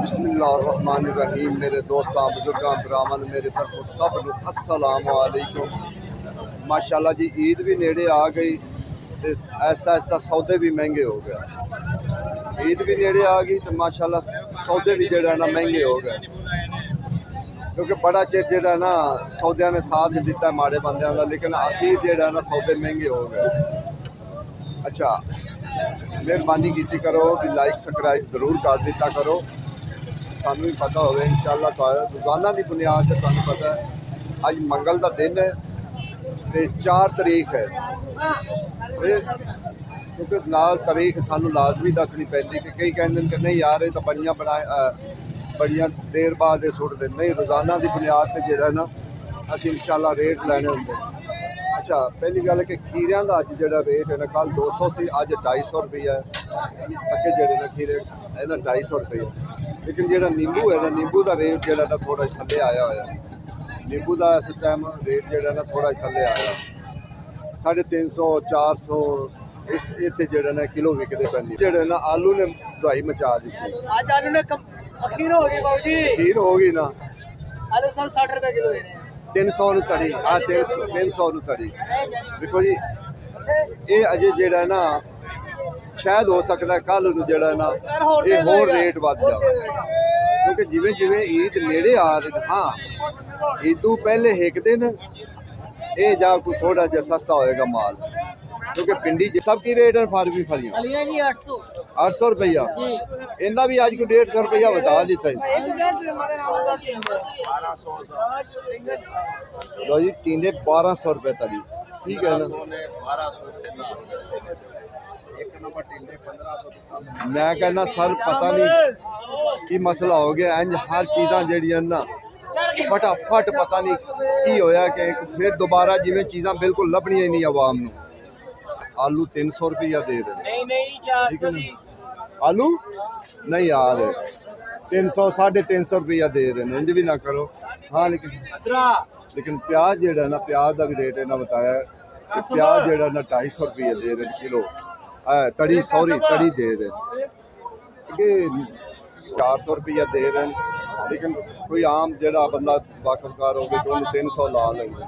बिस्मिल्लाहिर्रहमानिर्रहीम। मेरे दोस्तों बुजुर्गों भरावान मेरे तरफ सब नूं अस्सलाम वालेकुम। माशाल्लाह जी ईद भी नेड़े आ गई तो आहिस्ता आहिस्ता सौदे भी महंगे हो गए। ईद भी नेड़े आ गई तो माशाल्लाह सौदे भी जो ना महंगे हो गए, क्योंकि बड़ा चिर जो ना सौदिया ने साथ दिता माड़े बंदियां का, लेकिन आखिर जो ना सौदे महंगे हो गए। अच्छा, मेहरबानी की करो कि लाइक सब्सक्राइब जरूर कर दिता करो, सानू भी पता हो इंशाअल्लाह। रोजाना की बुनियाद से तुहानू पता है अज मंगल का दिन है तो 4 तारीख है, फिर क्योंकि नाल तारीख सानू लाजमी दसनी पैंदी कि कई कहते हैं कि नहीं यार ये तो बड़ियां देर बाद सुटते नहीं। रोजाना की बुनियाद से जो ना असी इंशाअल्लाह रेट लैने होंगे। अच्छा, पहली गल है कि खीरिया का अज जो रेट है ना, कल 200 सी, अज 250 रुपया है। पक्के जोड़े ना खीरे है ना 250 रुपये, लेकिन जो नींबू है ना, नींबू का रेट जो ना थोड़ा थले आया हुआ। नींबू का इस टाइम रेट जो ना थोड़ा थले आया, 350 400 इस इतने जो ना किलो विकते पे। जो ना आलू ने दवाई मचा दी, आज आलू ने खीर हो गई बाबू जी, खीर हो गई ना। आलू सर 60 रुपए किलो दे रहे हैं। 300 तड़ी, हाँ 300 तड़ी। देखो जी ये अजे जो ना शायद हो सकता है कल जो ना ये होर रेट बढ़ जाए, क्योंकि जिमें जिमें ईद नेड़े आ रही। हाँ, ईद तो पहले एक दिन ये जा कोई थोड़ा जहा सस्ता होएगा माल, क्योंकि पिंडी सब की रेट है। फार्मी फलियां 800 रुपया, इनका भी अज को 150 रुपया बता दिता है। लो जी टींडे 1200 रुपये तड़ी, ठीक है ना। मैं कहना सर पता नहीं की मसला हो गया, इंज हर चीज़ा जड़ियां ना फटाफट पता नहीं की होया कि फिर दोबारा जिमें चीज़ा बिल्कुल लभनिया ही नहीं आवाम नूं। आलू 300 रुपया दे रहे, ठीक है ना। आलू नहीं यार 300 350 रुपया दे रहे हैं, इंज भी ना करो। हाँ लेकिन प्याज जो ना प्याज का भी रेट इन्हें बताया कि प्याज जो ना 250 रुपये दे रहे हैं किलो। तड़ी सॉरी तड़ी दे रहे हैं 400 रुपया दे रहे हैं, लेकिन कोई आम जड़ा बंदा वाकफकार हो गया तो 300 ला लेंगे,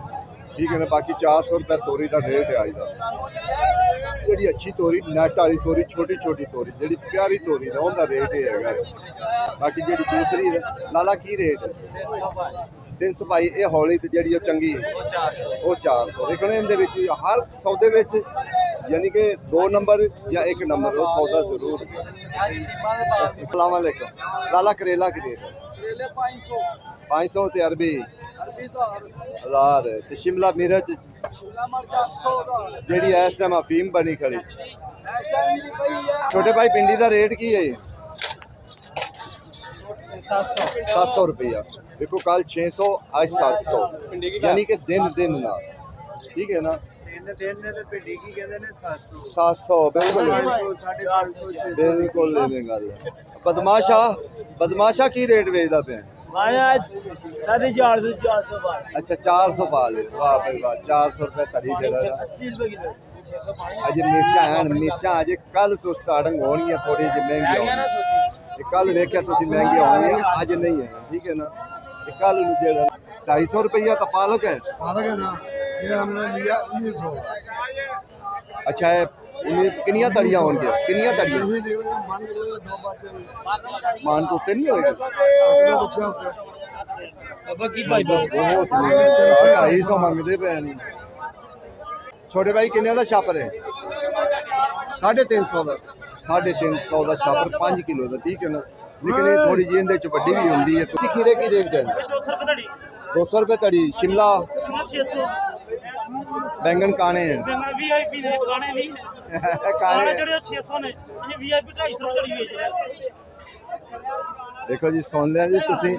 ठीक है ना। बाकी 400 रुपये तोरी का रेट है। अज जी अच्छी तोरी नैट वाली तोरी, छोटी छोटी तोरी जी प्यारी तोरी ना उनका रेट ही है। बाकी जी दूसरी लाला की रेट है 300 भाई, ये हौली तो जी चंगी वो 400। लेकिन इनके हर सौदे यानी कि 2 नंबर या 1 नंबर वो सौदा जरूर। लाला करेला की रेट 500 तो अरबी 1000, शिमला मिर्च जी इस टाइम अफीम बनी खड़ी। छोटे भाई पिंडी का रेट की है 700 रुपया। देखो कल 600 आज 700, यानी कि दिन ना, ठीक है ना। 700 बिल्कुल गल। बदमाशा की रेट बेचता पे? अच्छा 400 पा ले, वाह भाई वाह। 400 रुपये तड़ी अज मिर्चा है, मिर्चा अज कल तो स्टार्टिंग होनी है, थोड़ी जी महंगी होनी। कल वेख्या महंगी होनी है, अज नहीं है, ठीक है ना। कल 250 रुपया तो पालक है ना, अच्छा है। किनिया तड़ियां होंगे, किनिया तड़ियां मान तो उत्ते नहीं होएगी। 250 मंगते पे नहीं। छोटे भाई किन्ने का छापर है? 350 का, 350 का छापर 5 किलो का, ठीक है ना। लेकिन ये थोड़ी जी इंदे च वड्डी भी होंदी है। तुसी खीरे की रेट है? 200 रुपये तड़ी। शिमला 600। बैंगन काने हैं देखो जी सुन लिया जी तुसी,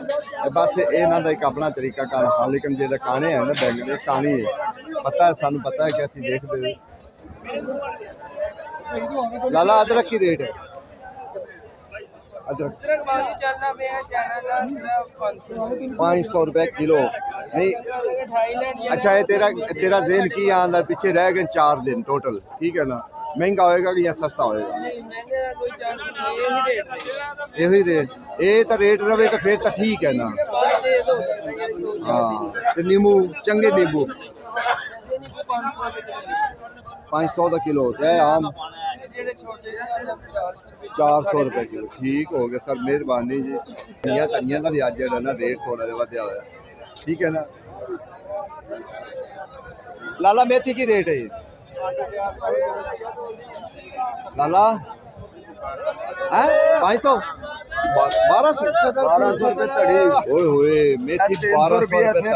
बस इन्हां दा एक अपना तरीका कार। हाँ लेकिन जो काने हैं ना बैंगन ये कानी है, पता है सानू पता है कि असीं देखदे। लाला अदरक की रेट है? अदरक 500 रुपये किलो नहीं। अच्छा है तेरा जेन की आंदा पीछे रह गए 4 दिन टोटल, ठीक है ना। ਮਹਿੰਗਾ ਹੋਏਗਾ ਕਿ ਜਾਂ ਸਸਤਾ ਹੋਏਗਾ? ਨਹੀਂ ਮਹਿੰਗੇ ਦਾ ਕੋਈ ਚਾਂਸ ਨਹੀਂ, ਇਹੀ ਰੇਟ ਹੈ। ਇਹੋ ਹੀ ਰੇਟ, ਇਹ ਤਾਂ ਰੇਟ ਰਵੇ ਤਾਂ ਫਿਰ ਤਾਂ ਠੀਕ ਹੈ ਨਾ। ਬਾਹਰ ਦੇ ਹੋ ਸਕਦਾ ਜਿਹੜੀ ਦੋ ਹਾਂ ਤੇ ਨਿੰਬੂ ਚੰਗੇ ਨਿੰਬੂ ਇਹ ਨਹੀਂ 500 ਰੁਪਏ 500 ਦਾ ਕਿਲੋ ਤੇ ਇਹ ਆਮ ਜਿਹੜੇ ਛੋਟੇ ਜਿਹੇ 400 ਰੁਪਏ ਕਿਲੋ। ਠੀਕ ਹੋ ਗਿਆ ਸਰ, ਮਿਹਰਬਾਨੀ ਜੀ। ਧਨੀਆ ਦਾ ਵੀ ਅੱਜ ਜਿਹੜਾ ਨਾ ਰੇਟ ਥੋੜਾ ਜਿਹਾ ਵਧਿਆ ਹੋਇਆ, ਠੀਕ ਹੈ ਨਾ। ਲਾਲਾ ਮੇਥੀ ਕੀ रेट है ये? लाला है 500 1200 रुपए तड़ी। ओए होए मेथी 1200 रुपए तड़ी।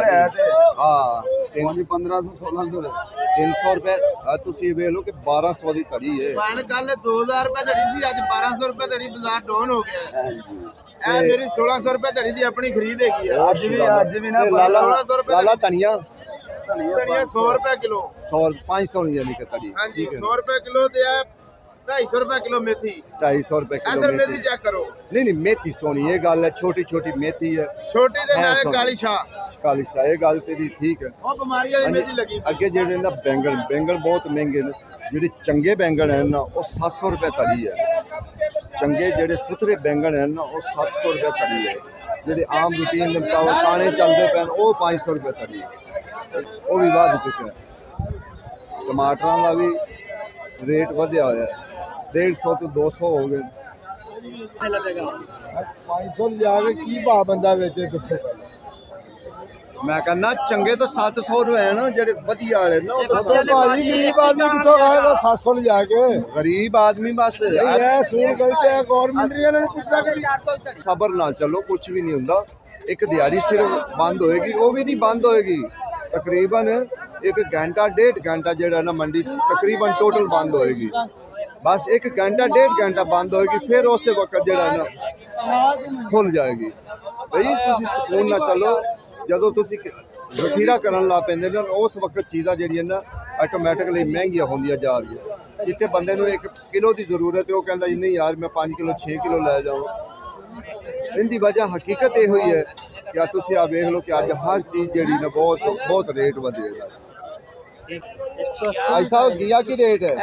हाँ 1500 1600 300 रुपए ਤੁਸੀਂ ਵੇਖ ਲਓ ਕਿ 1200 ਦੀ ਤੜੀ ਹੈ। ਭੈਣ ਕੱਲ 2000 ਰੁਪਏ ਧੜੀ ਸੀ, ਅੱਜ 1200 ਰੁਪਏ ਧੜੀ ਬਾਜ਼ਾਰ ਡਾਊਨ ਹੋ ਗਿਆ ਹੈ। ਇਹ ਮੇਰੀ 1600 ਰੁਪਏ ਧੜੀ ਦੀ ਆਪਣੀ ਖਰੀਦ ਹੈਗੀ ਹੈ। ਅੱਜ ਵੀ ਨਾ ਤੇ ਲਾਲਾ 1600 ਰੁਪਏ ਲਾਲਾ ਧਨੀਆ ਧਨੀਆ 100 ਰੁਪਏ ਕਿਲੋ। 100 500 ਨਹੀਂ ਯਾਨੀ ਕਿ ਤੜੀ, ਹਾਂਜੀ ਠੀਕ ਹੈ 100 ਰੁਪਏ ਕਿਲੋ ਤੇ ਹੈ 250 ਰੁਪਏ ਕਿਲੋ ਮੇਥੀ। 250 रुपए किलो ਇਧਰ ਮੇਥੀ मेथी। ਚੈੱਕ ਕਰੋ, नहीं नहीं मेथी सोनी ये गल है, छोटी छोटी मेथी है ਛੋਟੀ ਦੇ ਹੈ ਨਾਲ ਸੋਹਣੀ। ਕਾਲੀ ਸ਼ਾਹ, काली शाह, ये गल तेरी ठीक है। ਉਹ ਬਿਮਾਰੀ ਵਾਲੀ ਮੇਥੀ ਲੱਗੀ। ਅੱਗੇ ਜਿਹੜੇ ਨਾ ਬੈਂਗਣ ਬਹੁਤ ਮਹਿੰਗੇ ਨੇ। ਜਿਹੜੇ ਚੰਗੇ ਬੈਂਗਣ ਹਨ ਨਾ ਉਹ 700 ਰੁਪਏ ਤੜੀ ਹੈ। ਚੰਗੇ ਜਿਹੜੇ ਸੁਥਰੇ ਬੈਂਗਣ ਹਨ ਨਾ ਉਹ 700 ਰੁਪਏ ਤੜੀ ਹੈ। ਜਿਹੜੇ ਆਮ ਰੂਟੀਨ ਦੇ ਮੁਤਾਬਕ ਕਾਣੇ ਚੱਲਦੇ ਪੈਣ ਉਹ 500 ਰੁਪਏ ਤੜੀ ਹੈ। ਉਹ ਵੀ ਵੱਧ ਚੁੱਕਿਆ ਹੈ। ਟਮਾਟਰਾਂ ਦਾ ਵੀ ਰੇਟ ਵਧਿਆ ਹੋਇਆ ਹੈ, 150 ਤੋਂ 200 ਹੋ ਗਏ। लगेगा 500 ਲਿਜਾ ਕੇ ਕੀ ਭਾਅ ਬੰਦਾ ਵੇਚੇ ਦੱਸੋ। ਮੈਂ ਕਹਿੰਦਾ ਚੰਗੇ ਤਾਂ 700 ਨੂੰ ਹੈ ਨਾ, ਜਿਹੜੇ ਵਧੀਆ ਵਾਲੇ ਨਾ ਉਹ ਤਾਂ ਭਾਜੀ ਗਰੀਬ ਆਦਮੀ ਕਿੱਥੋਂ ਖਾਏਗਾ 700 ਲਿਜਾ ਕੇ। ਗਰੀਬ ਆਦਮੀ ਬਸ ਇਹ ਸੂਣ ਗਲਤ ਹੈ, ਗਵਰਨਮੈਂਟ ਨੇ ਇਹਨਾਂ ਨੂੰ ਪੁੱਛਦਾ ਕਿ ਸਬਰ ਨਾਲ ਚੱਲੋ, ਕੁਝ ਵੀ ਨਹੀਂ ਹੁੰਦਾ। ਇੱਕ ਦਿਹਾੜੀ ਸਿਰਫ ਬੰਦ ਹੋਏਗੀ, ਉਹ ਵੀ ਨਹੀਂ ਬੰਦ ਹੋਏਗੀ। ਤਕਰੀਬਨ 1 ਘੰਟਾ 1.5 ਘੰਟਾ ਜਿਹੜਾ ਨਾ ਮੰਡੀ ਤਕਰੀਬਨ ਟੋਟਲ ਬੰਦ ਹੋਏਗੀ। ਬਸ 1 घंटा 1.5 घंटा बंद होएगी, फिर उस वक्त जड़ा ना खुल जाएगी। भाई तुसी सुकून ना चलो, जदों तुसी जखीरा करन ला पैंदे ना उस वक्त चीज़ां जिहड़ियां ना आटोमैटिकली महंगियां होंदियां जा रही। जिथे बंदे नूं 1 किलो की जरूरत है वो कहंदा जी नहीं यार मैं 5 किलो 6 किलो लै जावां। इनकी वजह हकीकत ये हुई है कि तुसी आ वेख लो कि अज हर चीज़ जिहड़ी ना बहुत रेट वधे दा। भाई साहब घिया की रेट है?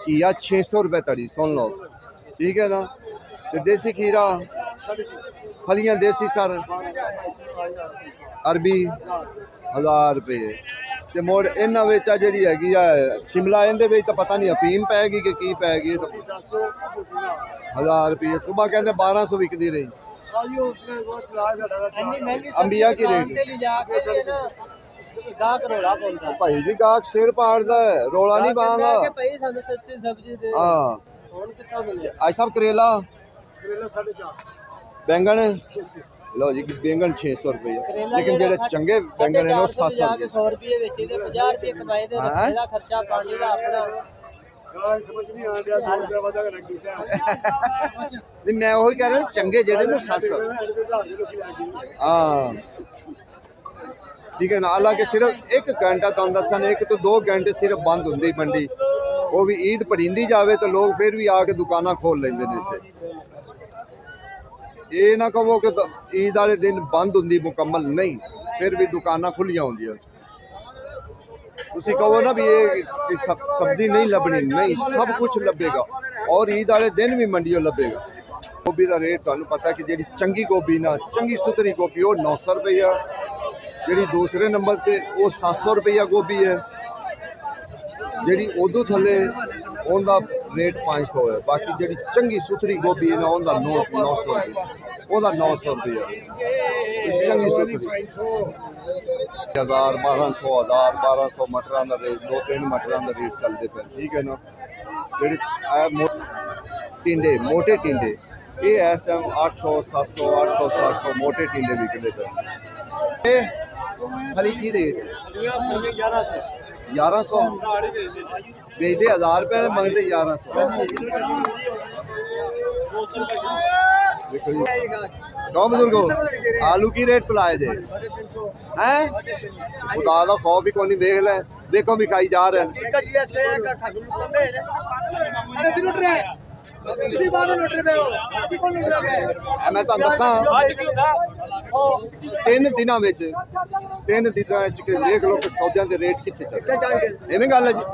घिया 600 रुपए तड़ी, सुन लो ठीक है ना। ते देसी खीरा फलियां देसी सर अरबी 1000 रुपए। ते मोड़ इन्हां विच आ जिहड़ी हैगी आ शिमला, इहदे विच तां पता नहीं अफीम पैगी कि की पैगी। 1000 रुपए सुबह कहंदे 1200 विकदी रही। अंबिया की रेट भाई जी गाहक सिर पाड़दा है, रोला नहीं पांदा। हाँ आज सब करेला बैंगन लो जी, बैंगन 600 रुपए, लेकिन जेडे चंगे बैंगन है 700 रुपए। 100 रुपए ਵਿੱਚ ਇਹਦੇ 50 रुपए ਕਮਾਏ ਦੇ ਇਹਦਾ ਖਰਚਾ ਪਾਣੀ ਦਾ ਆਪਣਾ। समझ नहीं आ गया 100 रुपए वादा कर कीता नहीं मैं वही कह रहा चंगे जेडे ना 700। हाँ ठीक है ना। हालांकि सिर्फ 1 घंटा तो दसा 1 तो 2 घंटे सिर्फ बंद होंदी मंडी, वो भी ईद पड़ींदी जावे तो लोग फिर भी आके दुकाना खोल लेंदे ने इत्थे। ये ना कहो कि ईद वाले दिन बंद होंदी मुकम्मल, नहीं, फिर भी दुकाना खुलियां होंदियां। तुसी कहो ना भी ये सब्जी नहीं लभनी, नहीं, सब कुछ लभेगा और ईद वाले दिन भी मंडियों लभेगा। गोभी का रेट तुहानू पता कि जी चंगी गोभी ना चंगी सुथरी गोभी वो 900 रुपया, जी दूसरे नंबर पे वो 700 रुपया गोभी है, जी उदू थले उनका रेट 500 है। बाकी जी चंगी सुथरी गोभी है ना उनका 900 रुपया, वह 900 रुपया चंगी सुथरी। 1000 1200 मटरां का रेट, 2-3 मटरां का रेट चलते पे, ठीक है ना। जी टिंडे मोटे टिंडे ये इस टाइम 800 700 800 700 मोटे टिंडे बिकते पे। फली की रेट 1100 बेचते 1000 रुपये मंगते 1100। देखो जी गाँव बुजुर्गो आलू की रेट तो लाए थे हैं, खुदा का खौफ भी कोई देख ले, देखो भी खाई जा रहे हैं। मैं तो दसा 3 दिनों में 3 दिनों देख लो कि सौदियां के रेट कितने चल रहे, इवें गल है जी।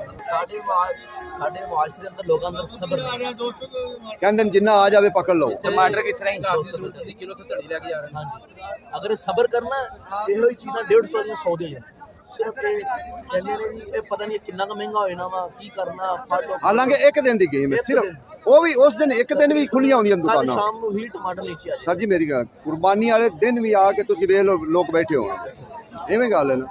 ਸਾਡੇ ਮੁਆਸ਼ਰੇ ਅੰਦਰ ਲੋਕਾਂ ਅੰਦਰ ਸਬਰ ਨਹੀਂ। ਕਹਿੰਦੇ ਨੇ ਜਿੰਨਾ ਆ ਜਾਵੇ ਪਕੜ ਲਓ। ਟਮਾਟਰ ਕਿਸ ਤਰ੍ਹਾਂ ਹੀ ਕਿਲੋ ਤੋਂ ਧੜੀ ਲੈ ਕੇ ਜਾ ਰਹੇ ਹਾਂਜੀ ਅਗਰ ਸਬਰ ਕਰਨਾ ਇਹੋ ਹੀ ਚੀਜ਼ਾਂ 150 ਦੀਆਂ 100 ਦੀਆਂ ਸਿਰਫ ਇਹ ਕਹਿੰਦੇ ਨੇ ਜੀ ਇਹ ਪਤਾ ਨਹੀਂ ਕਿੰਨਾ ਕੁ ਮਹਿੰਗਾ ਹੋ ਜਾਣਾ ਵਾ ਕੀ ਕਰਨਾ ਫੜ ਲਓ। ਹਾਲਾਂਕਿ ਇੱਕ ਦਿਨ ਦੀ ਗੇਮ ਹੈ ਸਿਰਫ, ਉਹ ਵੀ ਉਸ ਦਿਨ ਇੱਕ ਦਿਨ ਵੀ ਖੁੱਲੀਆਂ ਹੁੰਦੀਆਂ ਦੁਕਾਨਾਂ। ਸ਼ਾਮ ਨੂੰ ਹੀ ਟਮਾਟਰ ਨੀਚੇ ਆ ਸਰ ਜੀ ਮੇਰੀ ਗੱਲ, ਕੁਰਬਾਨੀ ਵਾਲੇ ਦਿਨ ਵੀ ਆ ਕੇ ਤੁਸੀਂ ਵੇਖ ਲਓ ਲੋਕ ਬੈਠੇ ਹੋਣਗੇ। ਐਵੇਂ ਗੱਲ ਹੈ ਨਾ,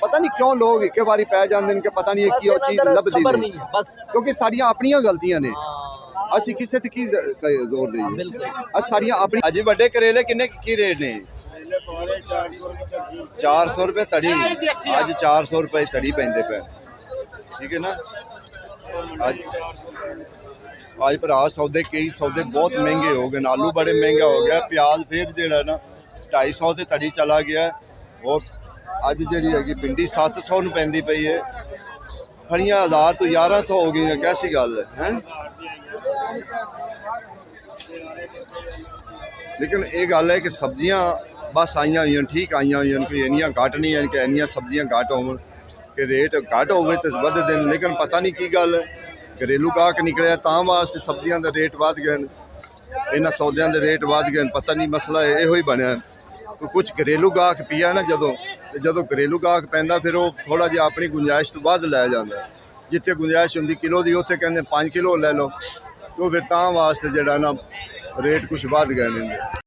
ਪਤਾ ਨਹੀਂ ਕਿਉਂ ਲੋਕ ਇੱਕੇ ਵਾਰੀ ਪੈ ਜਾਂਦੇ ਨੇ ਕਿ ਪਤਾ ਨਹੀਂ ਕੀ ਉਹ ਚੀਜ਼ ਲੱਭਦੀ ਨਹੀਂ, ਬਸ ਕਿਉਂਕਿ ਸਾਡੀਆਂ ਆਪਣੀਆਂ ਗਲਤੀਆਂ ਨੇ। ਅਸੀਂ ਕਿਸੇ ਤੇ ਕੀ ਜ਼ੋਰ ਦੇਈਏ, ਬਿਲਕੁਲ ਅਸੀਂ ਸਾਡੀਆਂ ਆਪਣੀ। ਅੱਜ ਵੱਡੇ ਕਰੇਲੇ ਕਿੰਨੇ ਕੀ ਰੇਟ ਨੇ? 400 ਰੁਪਏ ਧੜੀ। ਅੱਜ 400 ਰੁਪਏ ਧੜੀ ਪੈਂਦੇ ਪਏ, ਠੀਕ ਹੈ ਨਾ। ਅੱਜ ਭਰਾ ਸੌਦੇ ਕਈ ਸੌਦੇ ਬਹੁਤ ਮਹਿੰਗੇ ਹੋ ਗਏ ਨੇ। ਆਲੂ ਬੜੇ ਮਹਿੰਗਾ ਹੋ ਗਿਆ, ਪਿਆਜ਼ ਫਿਰ ਜਿਹੜਾ ਨਾ 250 ਤੇ ਧੜੀ ਚਲਾ ਗਿਆ। ਔਰ ਅੱਜ ਜਿਹੜੀ ਹੈਗੀ ਭਿੰਡੀ 700 ਨੂੰ ਪੈਂਦੀ ਪਈ ਹੈ। ਫਲੀਆਂ 1000 ਤੋਂ 1100 ਹੋ ਗਈਆਂ। ਕੈਸੀ ਗੱਲ ਹੈ? ਲੇਕਿਨ ਇਹ ਗੱਲ ਹੈ ਕਿ ਸਬਜ਼ੀਆਂ ਬਸ ਆਈਆਂ ਹੋਈਆਂ, ਠੀਕ ਆਈਆਂ ਹੋਈਆਂ, ਕੋਈ ਇੰਨੀਆਂ ਘੱਟ ਨਹੀਂ ਹਨ ਕਿ ਇੰਨੀਆਂ ਸਬਜ਼ੀਆਂ ਘੱਟ ਹੋਣ ਕਿ ਰੇਟ ਘੱਟ ਹੋਵੇ ਤੇ ਵੱਧਦੇ ਨੇ। ਲੇਕਿਨ ਪਤਾ ਨਹੀਂ ਕੀ ਗੱਲ ਹੈ, ਘਰੇਲੂ ਗਾਹਕ ਨਿਕਲਿਆ ਤਾਂ ਵਾਸਤੇ ਸਬਜ਼ੀਆਂ ਦੇ ਰੇਟ ਵੱਧ ਗਏ ਨੇ, ਇਹਨਾਂ ਸੌਦਿਆਂ ਦੇ ਰੇਟ ਵੱਧ ਗਏ ਨੇ। ਪਤਾ ਨਹੀਂ ਮਸਲਾ ਇਹੋ ਹੀ ਬਣਿਆ। ਕੁਝ ਘਰੇਲੂ ਗਾਹਕ ਪਿਆ ਨਾ ਜਦੋਂ ਘਰੇਲੂ ਗਾਹਕ ਪੈਂਦਾ ਫਿਰ ਉਹ ਥੋੜਾ ਜਿਹਾ ਆਪਣੀ ਗੁੰਜਾਇਸ਼ ਤੋਂ ਵੱਧ ਲੈ ਜਾਂਦਾ। ਜਿੱਥੇ ਗੁੰਜਾਇਸ਼ ਹੁੰਦੀ ਕਿਲੋ ਦੀ ਉੱਥੇ ਕਹਿੰਦੇ 5 ਕਿਲੋ ਲੈ ਲਓ, तो फिर ਤਾਂ ਵਾਸਤੇ ਜਿਹੜਾ ਨਾ ਰੇਟ ਕੁਝ ਵੱਧ ਗਏ ਨੇ।